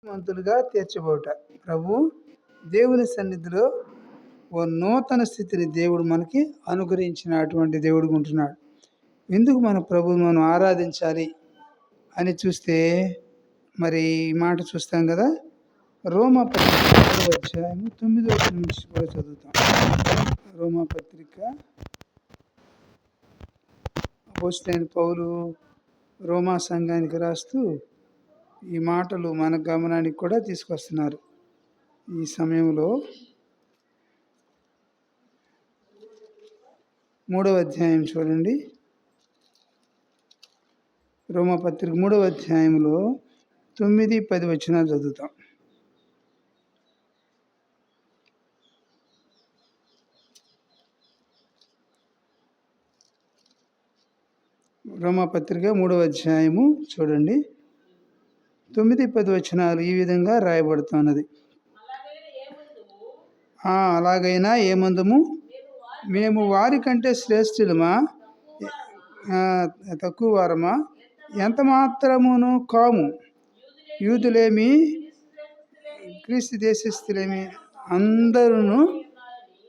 మంతులుగా తీర్చబోట. ప్రభు దేవుని సన్నిధిలో ఓ నూతన స్థితిని దేవుడు మనకి అనుగ్రహించినటువంటి దేవుడుగా ఉంటున్నాడు. ఎందుకు మన ప్రభువుని మనం ఆరాధించాలి అని చూస్తే మరి ఈ మాట చూస్తాం కదా. రోమా పత్రిక 3వ అధ్యాయము 9వ వచనం నుంచి కూడా చదువుతాం. రోమా పత్రిక అపోస్తలుడైన పౌలు రోమా సంఘానికి రాస్తూ ఈ మాటలు మన గమనానికి కూడా తీసుకొస్తున్నారు. ఈ సమయంలో 3వ అధ్యాయం చూడండి. రోమా పత్రిక 3వ అధ్యాయంలో 9, 10 వచనాలు చదువుతాం. రోమా పత్రిక 3వ అధ్యాయము చూడండి. 9, 10 వచనాలు ఈ విధంగా రాయబడుతున్నది. అలాగైనా ఏమందుము, మేము వారి కంటే శ్రేష్ఠులమా, తక్కువ వారమా? ఎంత మాత్రమును కాము. యూదులేమి, క్రీస్తు దేశస్థులేమి, అందరూ.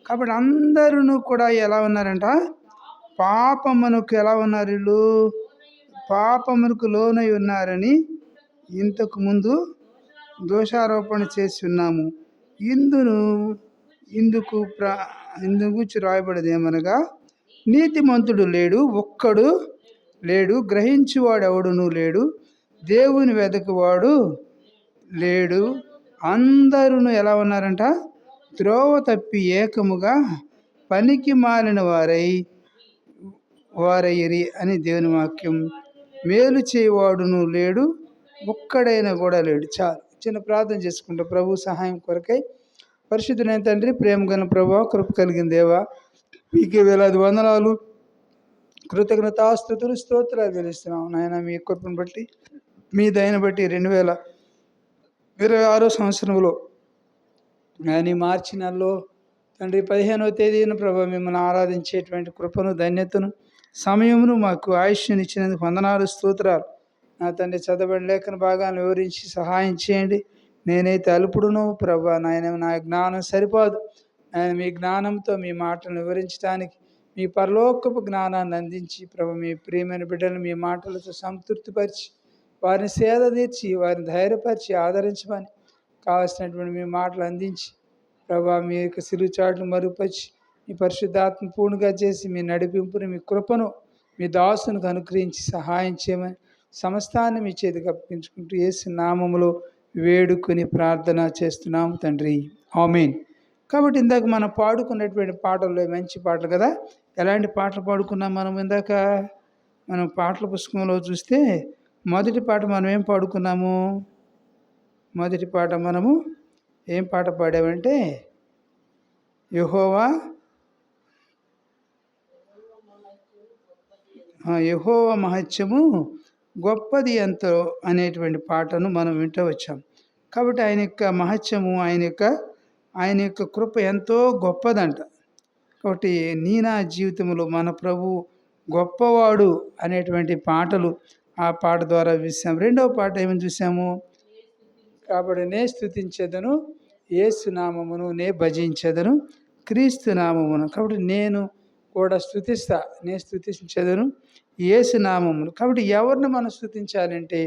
కాబట్టి అందరూ కూడా ఎలా ఉన్నారంట? పాపమునకు ఎలా ఉన్నారు? వీళ్ళు పాపమునకు లోనై ఉన్నారని ఇంతకు ముందు దోషారోపణ చేసి ఉన్నాము. ఇందుకు రాయబడేది ఏమనగా, నీతిమంతుడు లేడు, ఒక్కడు లేడు, గ్రహించువాడు ఎవడునూ లేడు, దేవుని వెదకువాడు లేడు, అందరూ ఎలా ఉన్నారంట? త్రోవ తప్పి ఏకముగా పనికి మాలిన వారయ్యిరి అని దేవుని వాక్యం. మేలు చేయవాడును లేడు, ఒక్కడైనా కూడా లేడు. చాలు, చిన్న ప్రార్థన చేసుకుంటా ప్రభు సహాయం కొరకై. పరిశుద్ధుడైన తండ్రి, ప్రేమ గల ప్రభువా, కృప కలిగిన దేవా, మీకే వేలాది వందనాలు, కృతజ్ఞతాస్తుతులు, స్తోత్రాలు చెల్లిస్తున్నాం నాయన. మీ కృపను బట్టి, మీ దయను బట్టి 2026 సంవత్సరంలో కానీ మార్చి నెలలో తండ్రి 15వ తేదీన ప్రభు మిమ్మల్ని ఆరాధించేటువంటి కృపను, ధన్యతను, సమయమును మాకు ఆయుష్ని ఇచ్చినందుకు వందనాలు, స్తోత్రాలు. నా తండ్రి చదవబడిన లేఖన భాగాన్ని వివరించి సహాయం చేయండి. నేనైతే అల్పుడును ప్రభా, నాయన నా జ్ఞానం సరిపోదు. ఆయన మీ జ్ఞానంతో మీ మాటలను వివరించడానికి మీ పరలోకపు జ్ఞానాన్ని అందించి ప్రభు, మీ ప్రియమైన బిడ్డలను మీ మాటలతో సంతృప్తిపరిచి, వారిని సేద తీర్చి, వారిని ధైర్యపరిచి, ఆదరించమని కావలసినటువంటి మీ మాటలు అందించి ప్రభా, మీ యొక్క సిలుచాట్లు మరుగుపరిచి, మీ పరిశుద్ధాత్మ పూర్ణంగా చేసి, మీ నడిపింపుని, మీ కృపను మీ దాసునికి అనుగ్రహించి సహాయం చేయమని సమస్తాన్ని మీ చేతికి అప్పగించుకుంటూ యేసు నామములో వేడుకొని ప్రార్థన చేస్తున్నాము తండ్రి, ఆమేన్. కాబట్టి ఇందాక మనం పాడుకున్నటువంటి పాటల్లో మంచి పాటలు కదా. ఎలాంటి పాటలు పాడుకున్నాం మనం ఇందాక? మనం పాటల పుస్తకంలో చూస్తే మొదటి పాట మనం ఏం పాడుకున్నాము? మొదటి పాట మనము ఏం పాట పాడామంటే, యెహోవా మహత్యము గొప్పది ఎంతో అనేటువంటి పాటను మనం వింటూ వచ్చాం. కాబట్టి ఆయన యొక్క మహత్యము, ఆయన యొక్క కృప ఎంతో గొప్పదంట. కాబట్టి నా జీవితంలో మన ప్రభు గొప్పవాడు అనేటువంటి పాటలు ఆ పాట ద్వారా చూసాం. రెండవ పాట ఏమని చూసాము? కాబట్టి నే స్తుతించెదను యేసు నామమును, నే భజించెదను క్రీస్తు నామమును. కాబట్టి నేను కూడా నే స్తుతించెదను యేసు నామమును. కాబట్టి ఎవరిని మనం స్తుతించాలంటే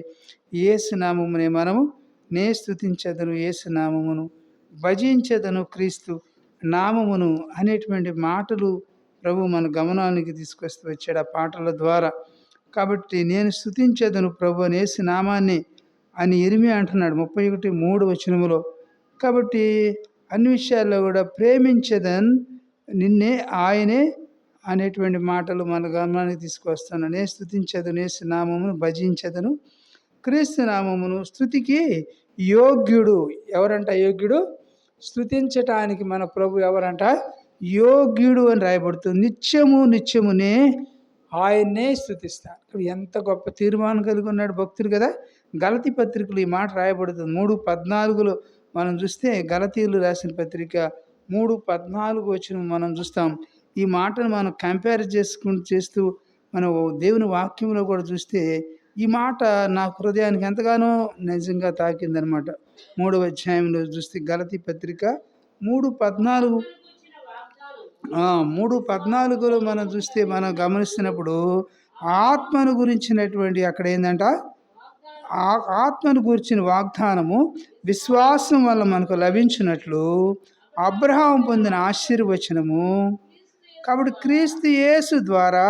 యేసు నామమునే మనము. నే స్తుతించెదను యేసు నామమును, భజించెదను క్రీస్తు నామమును అనేటువంటి మాటలు ప్రభు మన గమనానికి తీసుకొస్తూ వచ్చాడు ఆ పాటల ద్వారా. కాబట్టి నేను స్తుతించెదను ప్రభు అని యేసు నామాన్ని అని ఇర్మియా అంటున్నాడు 31:3 వచనములో. కాబట్టి అన్ని విషయాల్లో కూడా ప్రేమించెదన్ నిన్నే, ఆయనే అనేటువంటి మాటలు మన గమనానికి తీసుకొస్తాను. నేను స్తుతించెదను యేసు నామమును, భజించెదను క్రీస్తు నామమును. స్తుతికి యోగ్యుడు ఎవరంట? యోగ్యుడు. స్తుతించటానికి మన ప్రభు ఎవరంట? యోగ్యుడు అని రాయబడుతుంది. నిత్యమునే ఆయన్నే స్తుతిస్తాను. ఎంత గొప్ప తీర్మానం కలిగి ఉన్నాడు భక్తుడు కదా. గలతీ పత్రికలు ఈ మాట రాయబడుతుంది 3:14 మనం చూస్తే, గలతీయులు రాసిన పత్రిక 3:14 వచ్చిన మనం చూస్తాం. ఈ మాటను మనం కంపేర్ చేస్తూ మనం దేవుని వాక్యంలో కూడా చూస్తే ఈ మాట నా హృదయానికి ఎంతగానో నిజంగా తాకిందనమాట. 3వ అధ్యాయంలో చూస్తే గలతీ పత్రిక 3:14 3:14లో మనం చూస్తే మనం గమనిస్తున్నప్పుడు ఆత్మను గురించినటువంటి అక్కడ ఏందంట ఆత్మను గురించిన వాగ్దానము విశ్వాసం వల్ల మనకు లభించినట్లు అబ్రహాము పొందిన ఆశీర్వచనము. కాబట్టి క్రీస్తు యేసు ద్వారా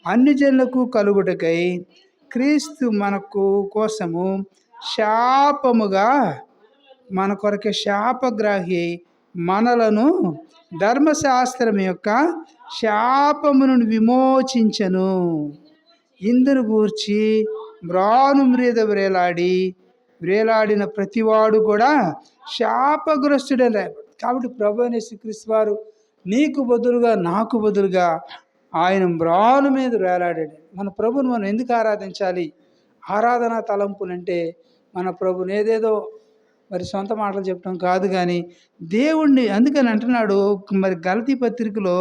అన్ని జనులకు కలుగుటకై క్రీస్తు మనకు కోసము శాపముగా మన కొరకే శాపగ్రాహి అయి మనలను ధర్మశాస్త్రం యొక్క శాపము నుండి విమోచించెను. ఇందును గూర్చి మ్రాను మీద వ్రేలాడిన ప్రతివాడు కూడా శాపగ్రస్తుడని రాయబడి. కాబట్టి ప్రభు అయిన యేసుక్రీస్తు వారు నీకు బదులుగా నాకు బదులుగా ఆయన మ్రాను మీద వేలాడాడు. మన ప్రభుని మనం ఎందుకు ఆరాధించాలి? ఆరాధనా తలంపులంటే మన ప్రభుని ఏదేదో మరి సొంత మాటలు చెప్పడం కాదు, కానీ దేవుణ్ణి అందుకని అంటున్నాడు మరి గలతీ పత్రికలో,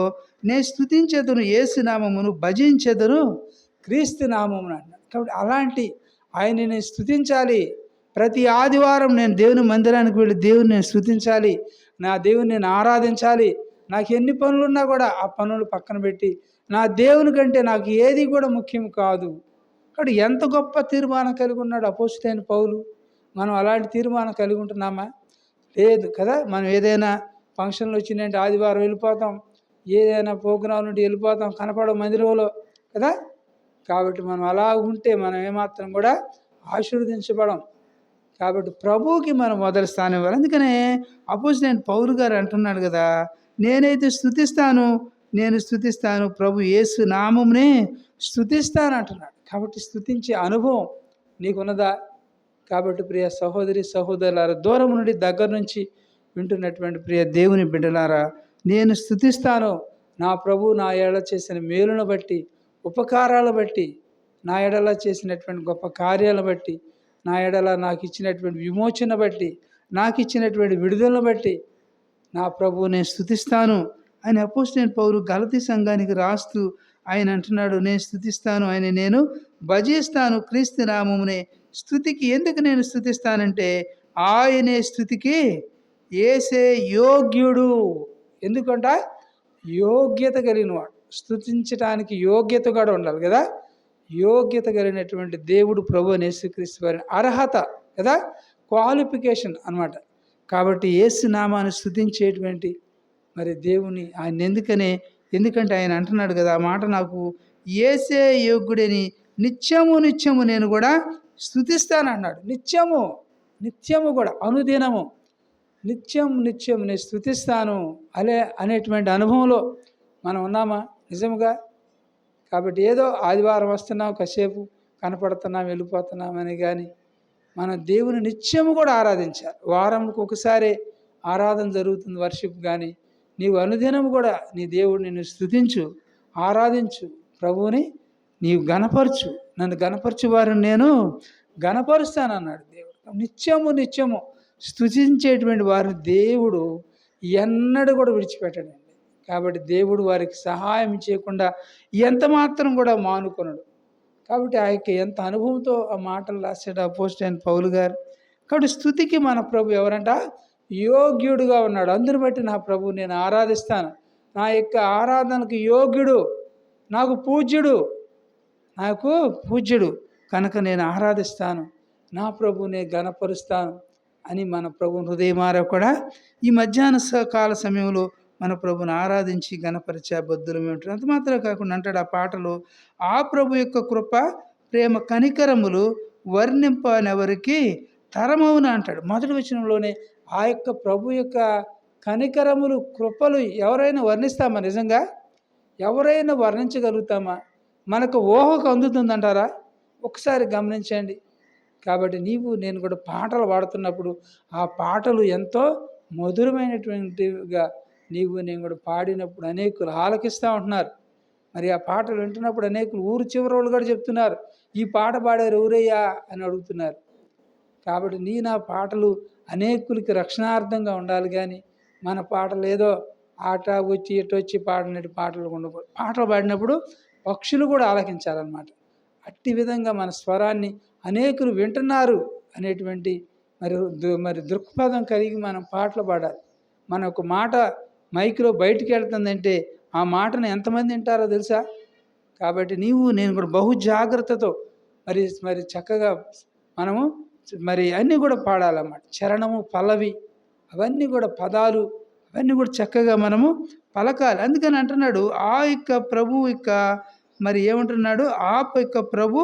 నేను స్తుతించెదను యేసు నామమును, భజించెదను క్రీస్తు నామమును అన్నాడు. కాబట్టి అలాంటి ఆయన్ని నేను స్తుతించాలి. ప్రతి ఆదివారం నేను దేవుని మందిరానికి వెళ్ళి దేవుని నేను స్తుతించాలి, నా దేవుని నేను ఆరాధించాలి. నాకు ఎన్ని పనులున్నా కూడా ఆ పనులు పక్కన పెట్టి నా దేవుని కంటే నాకు ఏది కూడా ముఖ్యం కాదు. కాబట్టి ఎంత గొప్ప తీర్మానం కలిగి ఉన్నాడు అపోస్తలుడైన పౌలు. మనం అలాంటి తీర్మానం కలిగి ఉంటున్నామా? లేదు కదా. మనం ఏదైనా ఫంక్షన్లు వచ్చిందంటే ఆదివారం వెళ్ళిపోతాం, ఏదైనా ప్రోగ్రాం నుండి వెళ్ళిపోతాం, కనపడం మందిరంలో కదా. కాబట్టి మనం అలా ఉంటే మనం ఏమాత్రం కూడా ఆశీర్వదించబడం. కాబట్టి ప్రభువుకి మనం మొదటి స్థానం ఇవ్వాలి. అందుకనే అపోస్తలుడైన పౌలు గారు అంటున్నాడు కదా, నేనైతే నేను స్తుతిస్తాను ప్రభు యేసు నామమునే స్తుతిస్తాను అంటున్నాడు. కాబట్టి స్తుతించే అనుభవం నీకున్నదా? కాబట్టి ప్రియ సహోదరి సహోదరులారా, దూరం నుండి దగ్గర నుంచి వింటున్నటువంటి ప్రియ దేవుని బిడ్డలారా, నేను స్తుతిస్తాను నా ప్రభు నా ఎడల చేసిన మేలును బట్టి, ఉపకారాలు బట్టి, నా ఎడల చేసినటువంటి గొప్ప కార్యాలను బట్టి, నా ఎడల నాకు ఇచ్చినటువంటి విమోచన బట్టి, నాకు ఇచ్చినటువంటి విడుదలను బట్టి నా ప్రభువు నేను స్తుతిస్తాను అని అపోస్తలుడైన పౌలు గలతీ సంఘానికి రాస్తూ ఆయన అంటున్నాడు, నేను స్తుతిస్తాను, నేను భజిస్తాను క్రీస్తు నామమునే. స్తుతికి ఎందుకు నేను స్తుతిస్తానంటే ఆయనే స్తుతికి యేసే యోగ్యుడు. ఎందుకంట యోగ్యత కలిగినవాడు. స్తుతించడానికి యోగ్యత కూడా ఉండాలి కదా. యోగ్యత కలిగినటువంటి దేవుడు ప్రభు యేసుక్రీస్తు వారి అర్హత కదా, క్వాలిఫికేషన్ అన్నమాట. కాబట్టి యేసు నామాన్ని స్తుతించేటువంటి మరి దేవుని ఆయన ఎందుకంటే ఆయన అంటున్నాడు కదా, ఆ మాట నాకు యేసే యోగ్యుడని నిత్యము నేను కూడా స్తుతిస్తాను అన్నాడు. నిత్యము కూడా అనుదినము నిత్యం నేను స్తుతిస్తాను అనేటువంటి అనుభవంలో మనం ఉన్నామా నిజంగా? కాబట్టి ఏదో ఆదివారం వస్తున్నాం, కాసేపు కనపడుతున్నాం, వెళ్ళిపోతున్నామని కానీ మన దేవుని నిత్యము కూడా ఆరాధించాలి. వారంకి ఒకసారి ఆరాధన జరుగుతుంది, వర్షిప్. కానీ నీవు అనుదినము కూడా నీ దేవుడిని నిన్ను స్తుతించు, ఆరాధించు, ప్రభువుని నీవు గణపరచు. నన్ను గణపరచు వారిని నేను గణపరుస్తానన్నాడు దేవుడు. నిత్యము స్తుతించేటువంటి వారిని దేవుడు ఎన్నడూ కూడా విడిచిపెట్టడండి. కాబట్టి దేవుడు వారికి సహాయం చేయకుండా ఎంత మాత్రం కూడా మానుకొనడు. కాబట్టి ఆ యొక్క ఎంత అనుభవంతో ఆ మాటలు రాశాడు అపోస్తలుడైన పౌలు గారు. కాబట్టి స్తుతికి మన ప్రభు ఎవరంట? యోగ్యుడుగా ఉన్నాడు. అందుని బట్టి నా ప్రభు నేను ఆరాధిస్తాను. నా యొక్క ఆరాధనకు యోగ్యుడు, నాకు పూజ్యుడు కనుక నేను ఆరాధిస్తాను, నా ప్రభునే గణపరుస్తాను అని మన ప్రభు హృదయమార కూడా ఈ మధ్యాహ్న కాల సమయంలో మన ప్రభుని ఆరాధించి గణపరిచే బద్దులమే ఉంటారు. అంత మాత్రమే కాకుండా అంటాడు ఆ పాటలో, ఆ ప్రభు యొక్క కృప ప్రేమ కనికరములు వర్ణింపనెవరికి తరమవున అంటాడు. మొదటి వచనంలోనే ఆ యొక్క ప్రభు యొక్క కనికరములు కృపలు ఎవరైనా వర్ణిస్తామా? నిజంగా ఎవరైనా వర్ణించగలుగుతామా? మనకు ఊహకు అందుతుందంటారా? ఒకసారి గమనించండి. కాబట్టి నేను కూడా పాటలు పాడుతున్నప్పుడు ఆ పాటలు ఎంతో మధురమైనటువంటివిగా నేను కూడా పాడినప్పుడు అనేకులు ఆలకిస్తూ ఉంటున్నారు. మరి ఆ పాటలు వింటున్నప్పుడు అనేకులు ఊరు చివరి వాళ్ళు కూడా చెప్తున్నారు, ఈ పాట పాడారు ఎవరయ్యా అని అడుగుతున్నారు. కాబట్టి నా పాటలు అనేకులకి రక్షణార్థంగా ఉండాలి, కానీ మన పాటలు ఏదో ఆట వచ్చి ఇటు వచ్చి పాడినట్టు పాటలు ఉండకూడదు. పాటలు పాడినప్పుడు పక్షులు కూడా ఆలకించాలన్నమాట. అట్టి విధంగా మన స్వరాన్ని అనేకులు వింటున్నారు అనేటువంటి మరి దృక్పథం కలిగి మనం పాటలు పాడాలి. మన ఒక మాట మైక్లో బయటికి వెళ్తుందంటే ఆ మాటను ఎంతమంది వింటారో తెలుసా? కాబట్టి నేను కూడా బహు జాగ్రత్తతో మరి చక్కగా మనము మరి అన్నీ కూడా పాడాలన్నమాట. చరణము, పల్లవి అవన్నీ కూడా పదాలు అవన్నీ కూడా చక్కగా మనము పలకాలి. అందుకని అంటున్నాడు ఆ యొక్క ప్రభు యొక్క మరి ఏమంటున్నాడు, ఆ యొక్క ప్రభు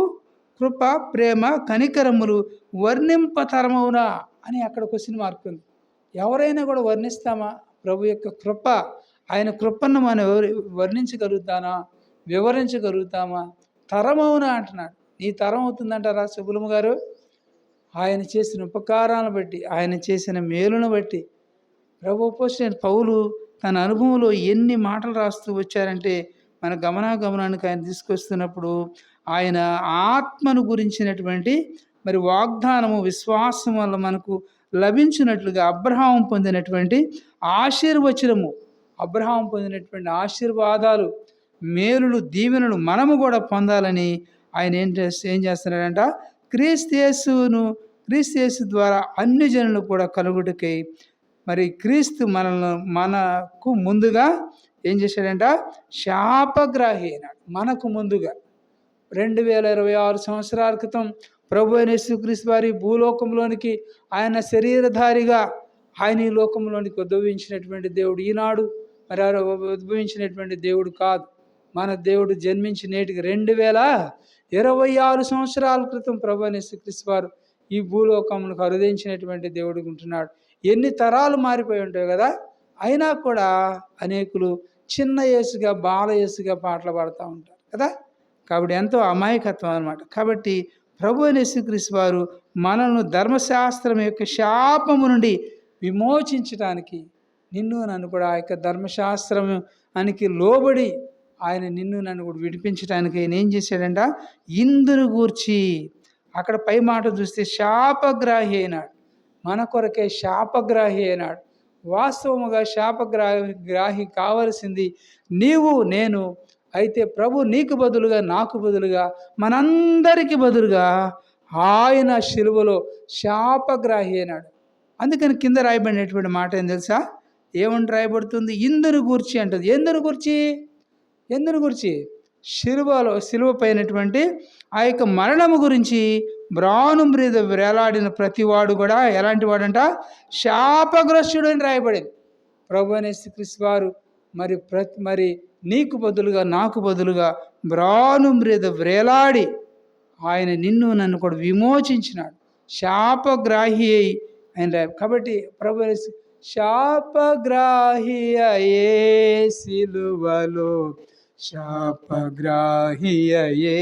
కృప, ప్రేమ, కనికరములు వర్ణింపతరమవునా అని అక్కడ క్వశ్చన్ మార్క్ ఉంది. ఎవరైనా కూడా వర్ణిస్తామా? ప్రభు యొక్క కృప, ఆయన కృపను మనం వర్ణించగలుగుతానా, వివరించగలుగుతామా? తరమవునా అంటున్నాడు. నీ తరం అవుతుందంటారా సుబ్బులమ్మ గారు? ఆయన చేసిన ఉపకారాలను బట్టి, ఆయన చేసిన మేలును బట్టి ప్రభు అపోస్తలుడైన పౌలు తన అనుభవంలో ఎన్ని మాటలు రాస్తూ వచ్చారంటే మన గమనానికి ఆయన తీసుకొస్తున్నప్పుడు ఆయన ఆత్మను గురించినటువంటి మరి వాగ్దానము విశ్వాసం వల్ల మనకు లభించినట్లుగా అబ్రహాము పొందినటువంటి ఆశీర్వచనము, అబ్రహాము పొందినటువంటి ఆశీర్వాదాలు, మేలులు, దీవెనలు మనము కూడా పొందాలని ఆయన ఏం చేస్తున్నాడంట, క్రీస్తు యేసు ద్వారా అన్ని జనులు కూడా కలుగుటకై మరి క్రీస్తు మనకు ముందుగా ఏం చేశాడంట, శాపగ్రాహి అయినాడు. మనకు ముందుగా 2026 సంవత్సరాల క్రితం ప్రభు అయిన యేసుక్రీస్తు వారి భూలోకంలోనికి ఆయన శరీరధారిగా ఆయన ఈ లోకంలోనికి ఉద్భవించినటువంటి దేవుడు ఈనాడు మరి ఉద్భవించినటువంటి దేవుడు కాదు. మన దేవుడు జన్మించి నేటికి 2026 సంవత్సరాల క్రితం ప్రభు అయిన యేసుక్రీస్తు వారు ఈ భూలోకంలో అరుదించినటువంటి దేవుడు ఉంటున్నాడు. ఎన్ని తరాలు మారిపోయి ఉంటాయి కదా, అయినా కూడా అనేకులు చిన్న యేసుగా, బాల యేసుగా పాటలు పాడుతూ ఉంటారు కదా. కాబట్టి ఎంతో అమాయకత్వం అన్నమాట. కాబట్టి ప్రభు అయిన యేసుక్రీస్తు వారు మనల్ని ధర్మశాస్త్రం యొక్క శాపము నుండి విమోచించడానికి నిన్ను నన్ను కూడా ఆ యొక్క ధర్మశాస్త్రానికి లోబడి ఆయన నిన్ను నన్ను కూడా విడిపించడానికి ఆయన ఏం చేశాడంట, ఇందును గూర్చి అక్కడ పై మాట చూస్తే శాపగ్రాహి అయినాడు. మన కొరకే శాపగ్రాహి అయినాడు. వాస్తవముగా శాపగ్రాహి కావలసింది నీవు నేను. అయితే ప్రభు నీకు బదులుగా, నాకు బదులుగా, మనందరికి బదులుగా ఆయన శిలువలో శాపగ్రాహి అయినాడు. అందుకని కింద రాయబడినటువంటి మాట ఏం తెలుసా? ఏమని రాయబడుతుంది? ఇందును గూర్చి అంటుంది. ఎందును గురించి? శిలువ పైనటువంటి ఆ యొక్క మరణము గురించి బ్రాను మీద వేలాడిన ప్రతివాడు కూడా ఎలాంటి వాడంట, శాపగ్రస్తుడు అని రాయబడింది. ప్రభు అయిన యేసుక్రీస్తు వారు మరి నీకు బదులుగా, నాకు బదులుగా బ్రాను మీద వేలాడి ఆయన నిన్ను నన్ను కూడా విమోచించినాడు. శాపగ్రాహి ఆయన కాబట్టి ప్రభు శాపగ్రాహి అయ్యే సిలువలో, శాపగ్రాహి అయ్యే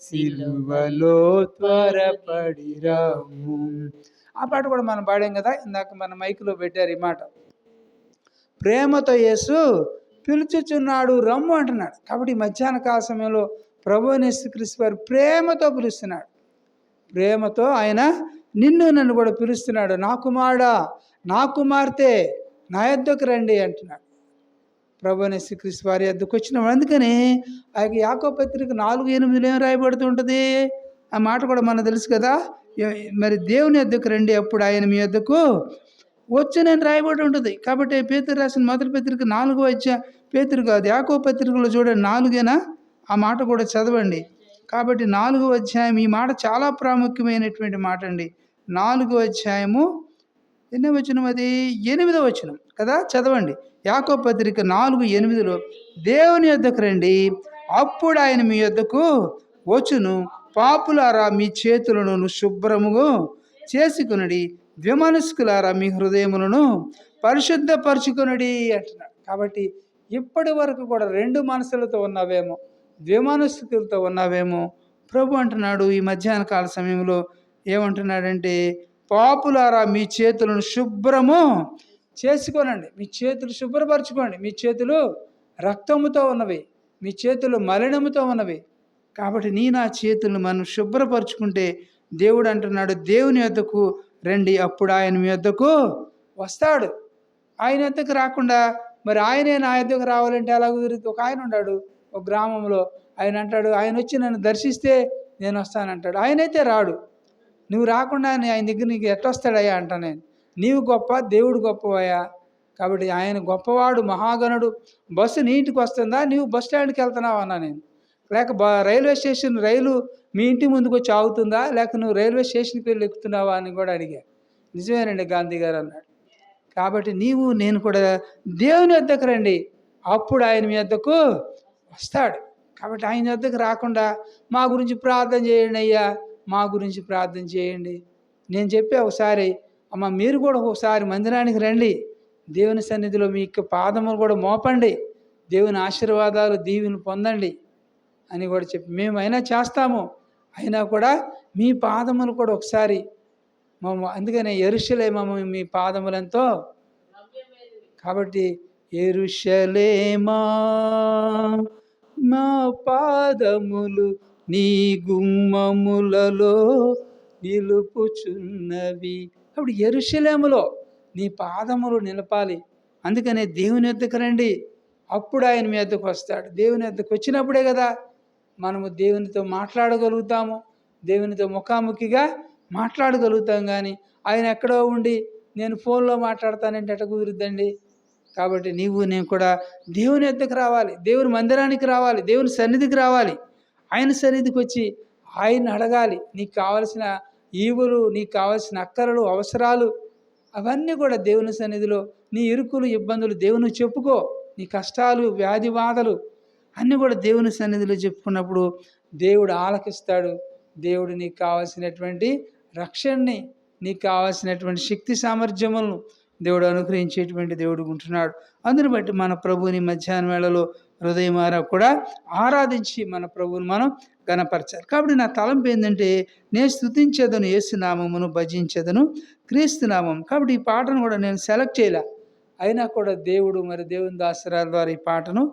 సిలువలో త్వరపడిరాము. ఆ పాట కూడా మనం పాడాం కదా, ఇందాక మన మైకులో పెట్టారు ఈ మాట. ప్రేమతో యేసు పిలుచుచున్నాడు, రమ్ము అంటున్నాడు. కాబట్టి మధ్యాహ్న కాల సమయంలో ప్రభు అయిన యేసుక్రీస్తు వారు ప్రేమతో పిలుస్తున్నాడు. ప్రేమతో ఆయన నిన్ను నన్ను కూడా పిలుస్తున్నాడు. నా కుమారుడా, నా కుమార్తె, నా యొద్దకు రండి అంటున్నాడు. ప్రభు అయిన యేసుక్రీస్తు వారి యొద్దకు వచ్చినాడు. అందుకని ఆ యొక్క యాకోబు పత్రిక 4:8 ఏం రాయబడుతూ ఉంటుంది? ఆ మాట కూడా మనకు తెలుసు కదా. మరి దేవుని యొద్దకు రండి, అప్పుడు ఆయన మీ యొద్దకు వచ్చునని రాయబడి ఉంటుంది. కాబట్టి పేతురు రాసిన మొదటి పత్రిక 4వ అధ్యాయం, పేతురు కాదు యాకోబు పత్రికలో చూడండి 4 ఆ మాట కూడా చదవండి. కాబట్టి 4వ అధ్యాయం ఈ మాట చాలా ప్రాముఖ్యమైనటువంటి మాట అండి. 4వ అధ్యాయము ఎన్నో వచనం? అది 8వ వచనం కదా, చదవండి. యాకోబు పత్రిక 4:8 దేవుని యొద్దకు రండి, అప్పుడు ఆయన మీ యొద్దకు వచ్చును. పాపులారా మీ చేతులను శుభ్రముగా చేసుకునడి, ద్విమనస్కులారా మీ హృదయములను పరిశుద్ధపరచుకునడి అంటున్నాడు. కాబట్టి ఇప్పటి వరకు కూడా 2 మనసులతో ఉన్నావేమో, ద్విమనస్కులతో ఉన్నావేమో. ప్రభు అంటున్నాడు ఈ మధ్యాహ్న కాల సమయంలో ఏమంటున్నాడంటే, పాపులారా మీ చేతులను శుభ్రము చేసుకోనండి. మీ చేతులు శుభ్రపరచుకోండి. మీ చేతులు రక్తముతో ఉన్నవి, మీ చేతులు మలినముతో ఉన్నవి. కాబట్టి నా చేతులను మనం శుభ్రపరచుకుంటే దేవుడు అంటున్నాడు, దేవుని యొద్దకు రండి, అప్పుడు ఆయన మీ యొద్దకు వస్తాడు. ఆయన యొద్దకు రాకుండా మరి ఆయనే నా యొద్దకు రావాలంటే ఎలా కుదురుతుంది? ఒక ఆయన ఉన్నాడు ఒక గ్రామంలో. ఆయన అంటాడు, ఆయన వచ్చి నన్ను దర్శిస్తే నేను వస్తానంటాడు. ఆయనైతే రాడు. నువ్వు రాకుండా ఆయన దగ్గర నీకు ఎట్టొస్తాడయ్యా అంటా నేను. నీవు గొప్ప, దేవుడు గొప్పవయ్యా. కాబట్టి ఆయన గొప్పవాడు, మహాగణుడు. బస్సు నీ ఇంటికి వస్తుందా, నీవు బస్ స్టాండ్కి వెళ్తున్నావు అన్నా నేను. లేక రైల్వే స్టేషన్ రైలు మీ ఇంటి ముందుకు వచ్చి ఆగుతుందా, లేక నువ్వు రైల్వే స్టేషన్కి వెళ్ళి ఎక్కుతున్నావా అని కూడా అడిగా. నిజమేనండి గాంధీ గారు అన్నాడు. కాబట్టి నీవు నేను కూడా దేవుని వద్దకు రండి, అప్పుడు ఆయన మీ వద్దకు వస్తాడు. కాబట్టి ఆయన వద్దకు రాకుండా మా గురించి ప్రార్థన చేయండి అయ్యా, మా గురించి ప్రార్థన చేయండి. నేను చెప్పే ఒకసారి అమ్మ మీరు కూడా ఒకసారి మందిరానికి రండి, దేవుని సన్నిధిలో మీ యొక్క పాదములు కూడా మోపండి, దేవుని ఆశీర్వాదాలు దీవెనలు పొందండి అని కూడా చెప్పి మేమైనా చేస్తాము. అయినా కూడా మీ పాదములు కూడా ఒకసారి అందుకనే యెరూషలేమము మీ పాదములెంతో. కాబట్టి యెరూషలేమా మా పాదములు నీ గుమ్మములలో నిలుపుచున్నవి. కాబట్టి యెరూషలేములో నీ పాదములు నిలపాలి. అందుకనే దేవుని వద్దకు రండి, అప్పుడు ఆయన మీ వద్దకు వస్తాడు. దేవుని వద్దకు వచ్చినప్పుడే కదా మనము దేవునితో మాట్లాడగలుగుతాము, దేవునితో ముఖాముఖిగా మాట్లాడగలుగుతాం. కానీ ఆయన ఎక్కడో ఉండి నేను ఫోన్లో మాట్లాడతానంటే ఎట్ట కుదురుద్దండి. కాబట్టి నీవు నేను కూడా దేవుని వద్దకు రావాలి, దేవుని మందిరానికి రావాలి, దేవుని సన్నిధికి రావాలి. ఆయన సన్నిధికి వచ్చి ఆయన అడగాలి. నీకు కావలసిన ఈవులు, నీకు కావలసిన అక్కరలు, అవసరాలు అవన్నీ కూడా దేవుని సన్నిధిలో, నీ ఇరుకులు ఇబ్బందులు దేవునికి చెప్పుకో. నీ కష్టాలు, వ్యాధి బాధలు అన్నీ కూడా దేవుని సన్నిధిలో చెప్పుకున్నప్పుడు దేవుడు ఆలకిస్తాడు. దేవుడు నీకు కావాల్సినటువంటి రక్షణని, నీకు కావాల్సినటువంటి శక్తి సామర్థ్యములను దేవుడు అనుగ్రహించేటువంటి దేవుడు ఉంటున్నాడు. అందుని బట్టి మన ప్రభువుని మధ్యాహ్న వేళలో హృదయమారా కూడా ఆరాధించి మన ప్రభువుని మనం గణపరచాలి. కాబట్టి నా తలంపు ఏంటంటే, నేను స్తుతించేదను యేసునామమును, భజించేదను క్రీస్తునామం. కాబట్టి ఈ పాటను కూడా నేను సెలెక్ట్ చేయలే, అయినా కూడా దేవుడు మరి దేవుని దాసరాల ద్వారా ఈ పాటను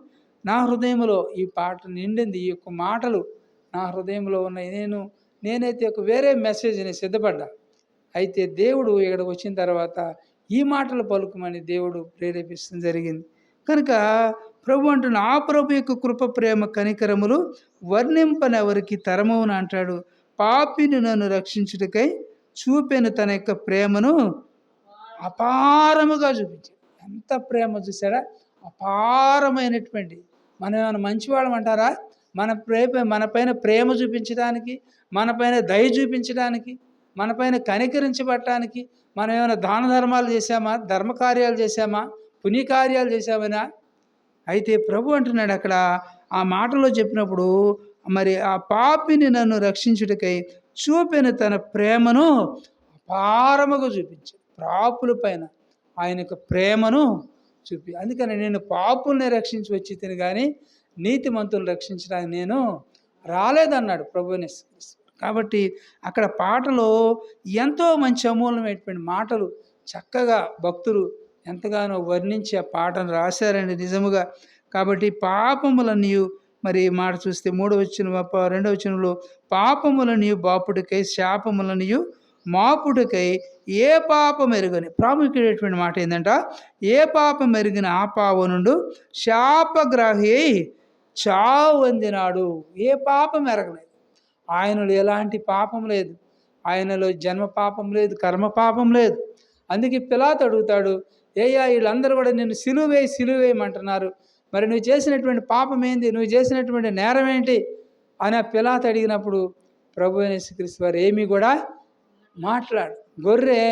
నా హృదయంలో, ఈ పాట నిండింది. ఈ యొక్క మాటలు నా హృదయంలో ఉన్నాయి. నేనైతే ఒక వేరే మెసేజ్ని సిద్ధపడ్డా. అయితే దేవుడు ఇక్కడికి వచ్చిన తర్వాత ఈ మాటలు పలుకుమని దేవుడు ప్రేరేపిస్తూ జరిగింది. కనుక ప్రభు అంటున్న ఆ ప్రభు యొక్క కృప, ప్రేమ, కనికరములు వర్ణింపనెవరికి తరమవును అంటాడు. పాపిని నన్ను రక్షించుటకై చూపెను తన యొక్క ప్రేమను అపారముగా చూపించాడు. ఎంత ప్రేమ చూసాడా, అపారమైనటువంటి. మనం ఏమైనా మంచివాళ్ళం అంటారా? మన పైన ప్రేమ చూపించడానికి, మన పైన దయ చూపించడానికి, మన పైన కనికరించబడటానికి మనం ఏమైనా దాన ధర్మాలు చేశామా, ధర్మకార్యాలు చేశామా, పుణ్యకార్యాలు చేశామనా? అయితే ప్రభు అంటున్నాడు అక్కడ ఆ మాటలో చెప్పినప్పుడు, మరి ఆ పాపిని నన్ను రక్షించుటకై చూపిన తన ప్రేమను అపారముగా చూపించాడు. పాపుల పైన ఆయన యొక్క ప్రేమను చూపి, అందుకని నేను పాపుల్ని రక్షించి వచ్చి తిని కానీ నీతిమంతులను రక్షించడానికి నేను రాలేదన్నాడు ప్రభువుని. కాబట్టి అక్కడ పాటలో ఎంతో మంచి అమూల్యమైనటువంటి మాటలు చక్కగా భక్తులు ఎంతగానో వర్ణించి ఆ పాటను రాశారండి నిజముగా. కాబట్టి పాపములన్నీ మరి మాట చూస్తే 3వ వచనం 2వ వచనంలో పాపములన్నీ బాపుడికై శాపములన్నీ మాపుడికై ఏ పాపం ఎరుగని. ప్రాముఖ్యమైనటువంటి మాట ఏంటంట, ఏ పాపం ఎరిగిన ఆ పావనుండు శాపగ్రాహి చావు అందినాడు. ఏ పాపం ఎరగలేదు, ఆయనలో ఎలాంటి పాపం లేదు, ఆయనలో జన్మ పాపం లేదు, కర్మ పాపం లేదు. అందుకే పిలాతు అడుగుతాడు, ఏయ్యా వీళ్ళందరూ కూడా నిన్ను సిలువేయమంటున్నారు, మరి నువ్వు చేసినటువంటి పాపం ఏంది, నువ్వు చేసినటువంటి నేరం ఏంటి అని ఆ పిలాతు అడిగినప్పుడు ప్రభు అయిన యేసుక్రీస్తు వారు ఏమీ కూడా మాట్లాడు. గొర్రె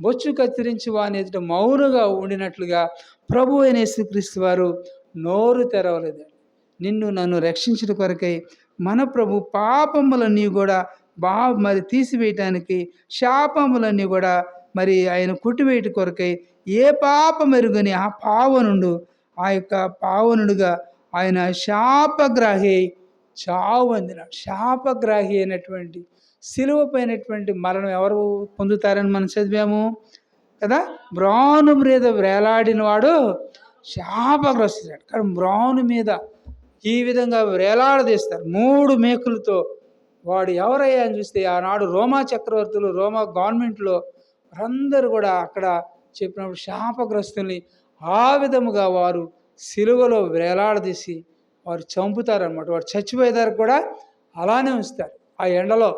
బొచ్చు కత్తిరించి వాని ఎదుట మౌనుగా ఉండినట్లుగా ప్రభు అయిన యేసుక్రీస్తు వారు నోరు తెరవలేదు. నిన్ను నన్ను రక్షించడం కొరకై మన ప్రభు పాపములన్నీ కూడా మరి తీసివేయటానికి, శాపములన్నీ కూడా మరి ఆయన కొట్టివేయట కొరకై ఏ పాపం ఎరుగని ఆ పావనుడు, ఆ యొక్క పావనుడుగా ఆయన శాపగ్రాహి చావు అందినాడు. శాపగ్రాహి అయినటువంటి సిలువ పైనటువంటి మరణం ఎవరు పొందుతారని మనం చదివాము కదా. మ్రాను మీద వేలాడిన వాడు శాపగ్రస్తుడు. కానీ మ్రాను మీద ఈ విధంగా వేలాడదీస్తారు 3 మేకులతో. వాడు ఎవరయ్యా అని చూస్తే ఆనాడు రోమా చక్రవర్తులు, రోమా గవర్నమెంట్లో అందరూ కూడా అక్కడ చెప్పినప్పుడు శాపగ్రస్తుల్ని ఆ విధముగా వారు సిలువలో వేలాడదీసి వారు చంపుతారనమాట. వాడు చచ్చిపోయేదారు కూడా అలానే ఉంచుతారు. ఆ ఎండలో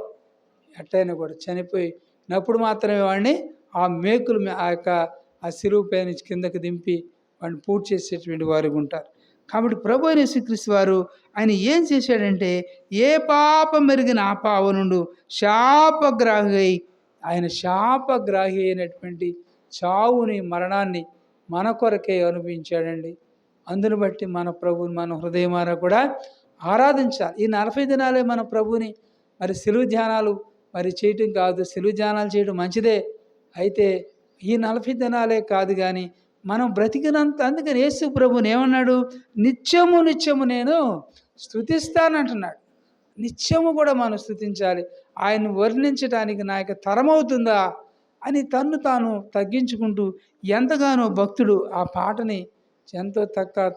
ఎట్టయినా కూడా చనిపోయినప్పుడు మాత్రమే వాడిని ఆ మేకులు ఆ యొక్క ఆ సిలువ పై నుంచి కిందకి దింపి వాడిని పూర్తి చేసేటువంటి వారు ఉంటారు. కాబట్టి ప్రభు అయిన యేసుక్రీస్తు వారు ఆయన ఏం చేశాడంటే, ఏ పాపం మెరిగిన ఆ పావనుండు శాపగ్రాహి ఆయన శాపగ్రాహి అయినటువంటి చావుని, మరణాన్ని మన కొరకే అనుభవించాడండి. అందును బట్టి మన ప్రభువుని మన హృదయమారా కూడా ఆరాధించాలి. ఈ 40 దినాలే మన ప్రభుని మరి సిలువ ధ్యానాలు మరి చేయటం కాదు, సిలువ ధ్యానాలు చేయడం మంచిదే. అయితే ఈ 40 దినాలే కాదు కానీ మనం బ్రతికినంత, అందుకని యేసు ప్రభుని ఏమన్నాడు, నిత్యము నిత్యము నేను స్తుతిస్తానంటున్నాడు. నిత్యము కూడా మనం స్తుతించాలి. ఆయన్ని వర్ణించడానికి నా యొక్క తరమవుతుందా అని తన్ను తాను తగ్గించుకుంటూ ఎంతగానో భక్తుడు ఆ పాటని ఎంతో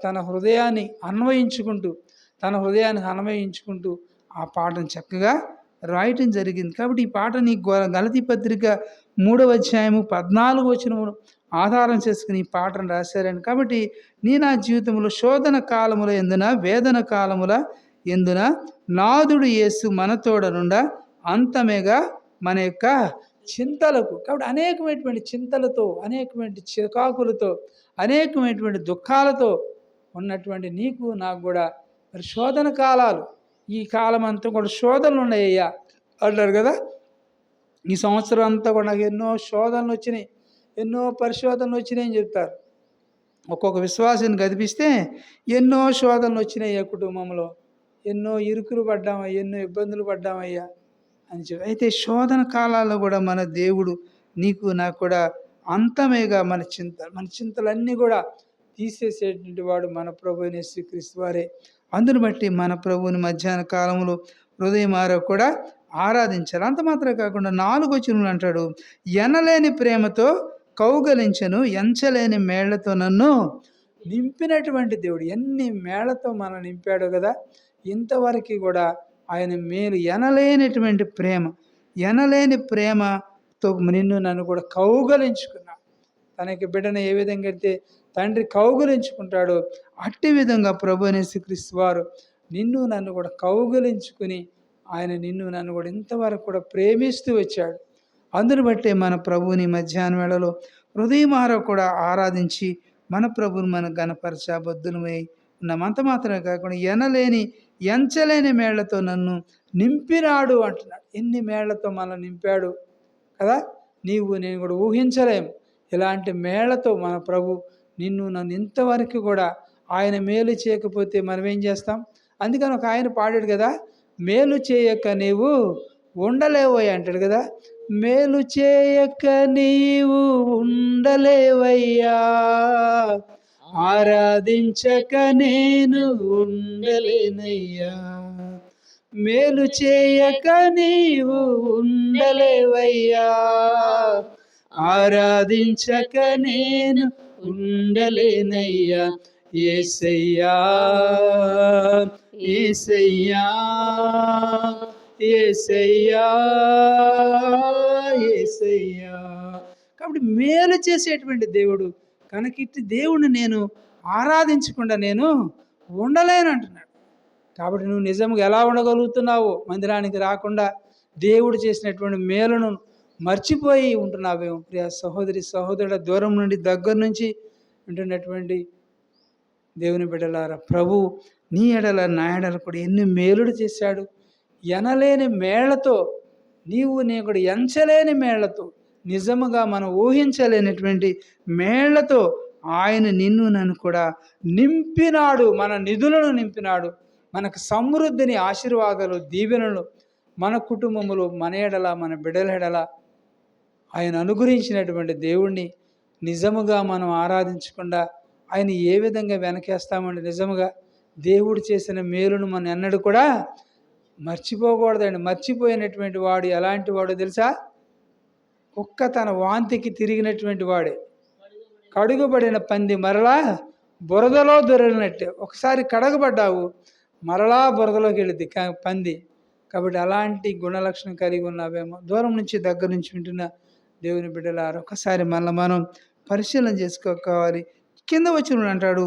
తన హృదయాన్ని అన్వయించుకుంటూ ఆ పాటను చక్కగా రాయటం జరిగింది. కాబట్టి ఈ పాటని గలతీ పత్రిక 3వ అధ్యాయము 14వ వచనమును ఆధారం చేసుకుని ఈ పాటను రాశారండి. కాబట్టి నా జీవితంలో శోధన కాలముల ఎందున, వేదన కాలముల ఎందున నాదుడు యేసు మనతోడనుండా అంతమేగా మన యొక్క చింతలకు. కాబట్టి అనేకమైనటువంటి చింతలతో, అనేకమైన చికాకులతో, అనేకమైనటువంటి దుఃఖాలతో ఉన్నటువంటి నీకు నాకు కూడా మరి శోధన కాలాలు, ఈ కాలం అంతా కూడా శోధనలు ఉన్నాయ్యా అంటారు కదా. ఈ సంవత్సరం అంతా కూడా నాకు ఎన్నో శోధనలు వచ్చినాయి, ఎన్నో పరిశోధనలు వచ్చినాయి అని చెప్తారు. ఒక్కొక్క విశ్వాసాన్ని గదిపిస్తే ఎన్నో శోధనలు వచ్చినాయ్యా కుటుంబంలో, ఎన్నో ఇరుకులు పడ్డామయ్యా, ఎన్నో ఇబ్బందులు పడ్డామయ్యా అని చెప్పి. అయితే శోధన కాలాల్లో కూడా మన దేవుడు నీకు నాకు కూడా అంతమేగా మన చింతలన్నీ కూడా తీసేసేటువంటి వాడు మన ప్రభువైన యేసుక్రీస్తు వారే. అందును బట్టి మన ప్రభువుని మధ్యాహ్న కాలంలో హృదయమారా కూడా ఆరాధించాలి. అంత మాత్రమే కాకుండా 4వ వచనంలో అంటాడు, ఎనలేని ప్రేమతో కౌగలించను, ఎంచలేని మేళ్లతో నన్ను నింపినటువంటి దేవుడు. ఎన్ని మేళ్లతో మనం నింపాడు కదా. ఇంతవరకు కూడా ఆయన మేలు, ఎనలేని ప్రేమతో నిన్ను నన్ను కూడా కౌగలించుకున్నాడు. తనకి బిడ్డను ఏ విధంగా అయితే తండ్రి కౌగలించుకుంటాడో అట్టి విధంగా ప్రభువైన యేసుక్రీస్తు వారు నిన్ను నన్ను కూడా కౌగలించుకుని ఆయన నిన్ను నన్ను కూడా ఇంతవరకు కూడా ప్రేమిస్తూ వచ్చాడు. అందును బట్టే మన ప్రభువుని మధ్యాహ్న వేళలో హృదయమారా కూడా ఆరాధించి మన ప్రభువుని మనం ఘనపరచబద్దులమై ఉన్నాం. అంత మాత్రమే కాకుండా ఎంచలేని మేళ్లతో నన్ను నింపినాడు అంటున్నాడు. ఎన్ని మేళ్లతో మనం నింపాడు కదా, నేను కూడా ఊహించలేము. ఇలాంటి మేళ్లతో మన ప్రభు నిన్ను నన్ను ఇంతవరకు కూడా ఆయన మేలు చేయకపోతే మనం ఏం చేస్తాం? అందుకని ఒక ఆయన పాడాడు కదా, మేలు చేయక నీవు ఉండలేవయ్యా అంటాడు కదా. మేలు చేయక నీవు ఉండలేవయ్యా, ఆరాధించక నేను ఉండలేనయ్యా. మేలు చేయక నీవు ఉండలేవయ్యా, ఆరాధించక నేను ఉండలేనయ్యా. యేసయ్యా యేసయ్యా యేసయ్యా యేసయ్యా. కాబట్టి మేలు చేసేటువంటి దేవుడు కనుక ఇట్టి దేవుడిని నేను ఆరాధించకుండా నేను ఉండలేను అంటున్నాడు. కాబట్టి నువ్వు నిజంగా ఎలా ఉండగలుగుతున్నావో, మందిరానికి రాకుండా దేవుడు చేసినటువంటి మేలును మర్చిపోయి ఉంటున్నావేమో. ప్రియ సహోదరి సహోదరుల, దూరం నుండి దగ్గర నుంచి ఉంటున్నటువంటి దేవుని బిడ్డలారా, ప్రభు నీ ఎడల నా ఎడల కూడా ఎన్ని మేలుడు చేశాడు. ఎనలేని మేళ్లతో, నేను కూడా ఎంచలేని మేళ్లతో, నిజముగా మనం ఊహించలేనటువంటి మేళ్లతో ఆయన నిన్ను నన్ను కూడా నింపినాడు. మన నిధులను నింపినాడు. మనకు సమృద్ధిని, ఆశీర్వాదాలు, దీవెనలు మన కుటుంబములు, మన ఎడల, మన బిడ్డల ఎడల ఆయన అనుగ్రహించినటువంటి దేవుణ్ణి నిజముగా మనం ఆరాధించకుండా ఆయన ఏ విధంగా వెనకేస్తామండి? నిజముగా దేవుడు చేసిన మేలును మనం ఎన్నడూ కూడా మర్చిపోకూడదండి. మర్చిపోయినటువంటి వాడు ఎలాంటి వాడో తెలుసా? కుక్క తన వాంతికి తిరిగినటువంటి వాడే. కడుగుబడిన పంది మరలా బురదలో దొరికినట్టే. ఒకసారి కడగబడ్డావు, మరలా బురదలోకి వెళ్ళింది పంది. కాబట్టి అలాంటి గుణలక్షణం కలిగి ఉన్నావేమో. దూరం నుంచి దగ్గర నుంచి వింటున్న దేవుని బిడ్డలారా, ఒకసారి మనం పరిశీలన చేసుకోవాలి. కింద వచనంలో అంటాడు,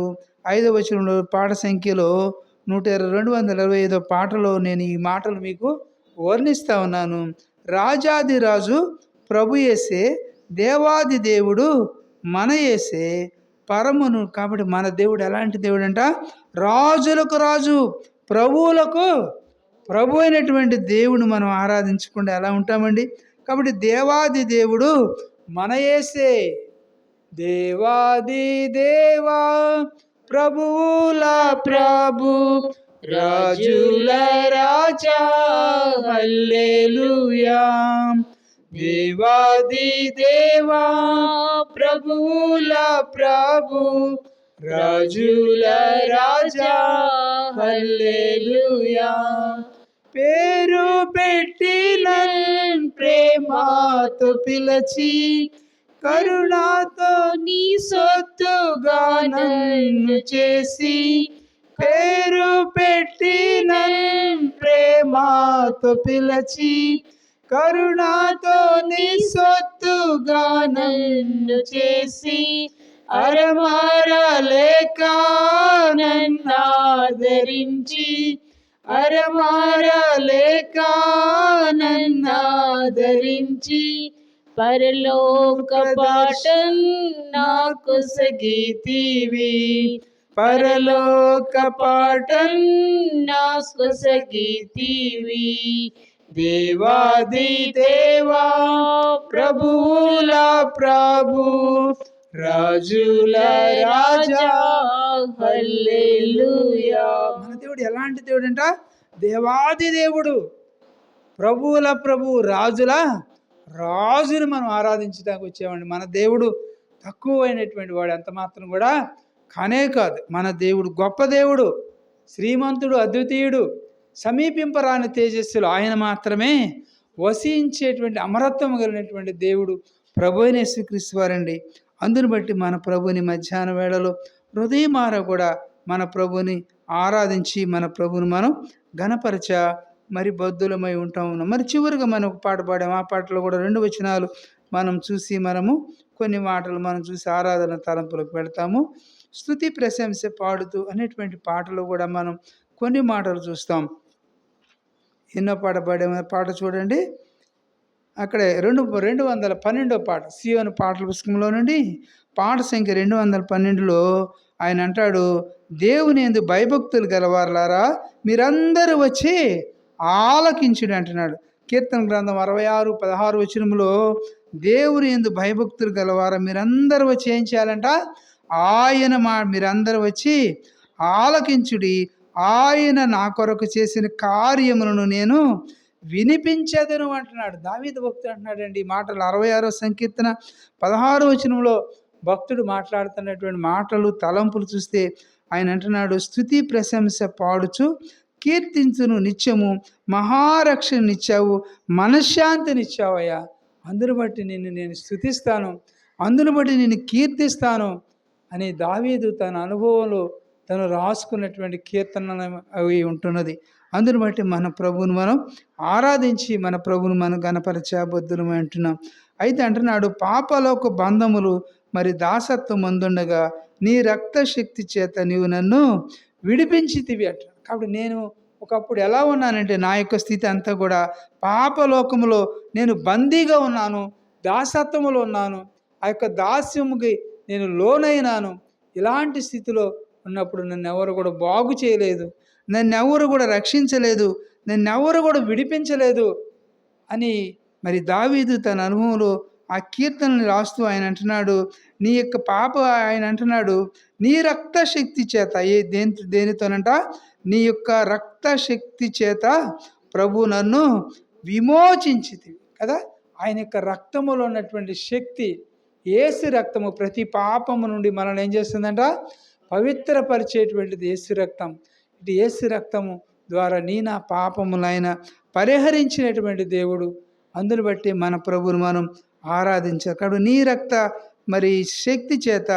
5వ వచనంలో పాట సంఖ్యలో 225 పాటలో నేను ఈ మాటలు మీకు వర్ణిస్తా ఉన్నాను. రాజాది రాజు ప్రభు యేసే, దేవాది దేవుడు మన యేసే పరమును. కాబట్టి మన దేవుడు ఎలాంటి దేవుడు అంట? రాజులకు రాజు, ప్రభువులకు ప్రభు అయినటువంటి దేవుని మనం ఆరాధించకుండా ఎలా ఉంటామండి? కాబట్టి దేవాది దేవుడు మన యేసే. దేవాది దేవా, ప్రభువుల ప్రభు, రాజుల రాజా, హల్లెలూయా. దేవాది దేవా, ప్రభువుల ప్రభు, రాజుల రాజా, హల్లెలూయా. పేరు పెట్టి నన్ను ప్రేమతో పిలచి, కరుణాతో నీ సొత్తుగా నన్ను చేసి, పేరు పెట్టి నన్ను ప్రేమతో పిలచి, కరుణాతో నీ సొత్తుగా నన్ను చేసి, అరమరలేక నన్నాదరించి, అరమరలేక నన్నాదరించి, పరలోక పాఠం నాకు సగీతివి, పరలోక పాఠం నాకు సగీతివి. దేవాది దేవా, ప్రభువుల ప్రభు, రాజుల రాజా, హల్లెలూయా. మన దేవుడు ఎలాంటి దేవుడు అంట? దేవాది దేవుడు, ప్రభువుల ప్రభు, రాజుల రాజుని మనం ఆరాధించడానికి వచ్చామండి. మన దేవుడు తక్కువైనటువంటి వాడు ఎంత మాత్రం కూడా కానే కాదు. మన దేవుడు గొప్ప దేవుడు, శ్రీమంతుడు, అద్వితీయుడు, సమీపింపరాని తేజస్సులు ఆయన మాత్రమే వసించేటువంటి అమరత్వం కలిగినటువంటి దేవుడు ప్రభు అయిన యేసుక్రీస్తు వారండి. అందుని బట్టి మన ప్రభుని మధ్యాహ్న వేళలో హృదయమార కూడా మన ప్రభుని ఆరాధించి మన ప్రభుని మనం ఘనపరచ మరి బద్దులమై ఉంటాం. మరి చివరిగా మనం ఒక పాట పాడాం. ఆ పాటలో కూడా 2 వచనాలు మనం చూసి మనము కొన్ని మాటలు మనం చూసి ఆరాధన తలంపులకు పెడతాము. స్తుతి ప్రశంస పాడుతూ అనేటువంటి పాటలో కూడా మనం కొన్ని మాటలు చూస్తాం. ఎన్నో పాట పాడాము? పాట చూడండి, అక్కడే 212వ పాట, సీయోను పాటల పుస్తకంలో నుండి పాట సంఖ్య 212లో ఆయన అంటాడు, దేవుని యందు భయభక్తులు గలవారులారా మీరందరూ వచ్చి ఆలకించుడి అంటున్నాడు. కీర్తన గ్రంథం 66:16 వచనంలో దేవుని యందు భయభక్తులు గలవారా మీరందరూ వచ్చి ఏం చేయాలంట? ఆయన మీరందరూ వచ్చి ఆలకించుడి, ఆయన నా కొరకు చేసిన కార్యములను నేను వినిపించదను అంటున్నాడు. దావీదు భక్తుడు అంటున్నాడండి ఈ మాటలు. 66వ సంకీర్తన 16వ వచనంలో భక్తుడు మాట్లాడుతున్నటువంటి మాటలు తలంపులు చూస్తే ఆయన అంటున్నాడు, స్తుతి ప్రశంస పాడుచు కీర్తించును నిత్యము, మహారక్షణనిచ్చావు, మనశ్శాంతినిచ్చావయ్యా. అందును బట్టి నిన్ను నేను స్తుతిస్తాను, అందును బట్టి నిన్ను కీర్తిస్తాను అని దావీదు తన అనుభవంలో తను రాసుకున్నటువంటి కీర్తన అవి ఉంటున్నది. అందును బట్టి మన ప్రభువును మనం ఆరాధించి మన ప్రభువును మనం గణపరచబద్దులమై అంటున్నాం. అయితే అంటున్నాడు, పాపలోక బంధములు మరి దాసత్వం అందుండగా నీ రక్త శక్తి చేత నీవు నన్ను విడిపించితివి అంట. కాబట్టి నేను ఒకప్పుడు ఎలా ఉన్నానంటే నా యొక్క స్థితి అంతా కూడా పాపలోకములో నేను బందీగా ఉన్నాను, దాసత్వములో ఉన్నాను, ఆ యొక్క దాస్యముకి నేను లోనైనాను. ఇలాంటి స్థితిలో ఉన్నప్పుడు నన్ను ఎవరు కూడా బాగు చేయలేదు, నన్ను ఎవరు కూడా రక్షించలేదు, నన్ను ఎవరు కూడా విడిపించలేదు అని మరి దావీదు తన అనుభవంలో ఆ కీర్తనని రాస్తూ ఆయన అంటున్నాడు, నీ యొక్క పాప ఆయన అంటున్నాడు, నీ రక్త శక్తి చేత దేనితోనంట? నీ యొక్క రక్త శక్తి చేత ప్రభు నన్ను విమోచించితివి కదా. ఆయన యొక్క రక్తములో ఉన్నటువంటి శక్తి, యేసు రక్తము ప్రతి పాపము నుండి మనల్ని ఏం చేస్తుందంట? పవిత్రపరిచేటువంటిది యేసు రక్తం. ఇటు యేసు రక్తము ద్వారా నా పాపములైన పరిహరించినటువంటి దేవుడు. అందుని బట్టి మన ప్రభువును మనం ఆరాధించాలి. కాబట్టి నీ రక్త మరి శక్తి చేత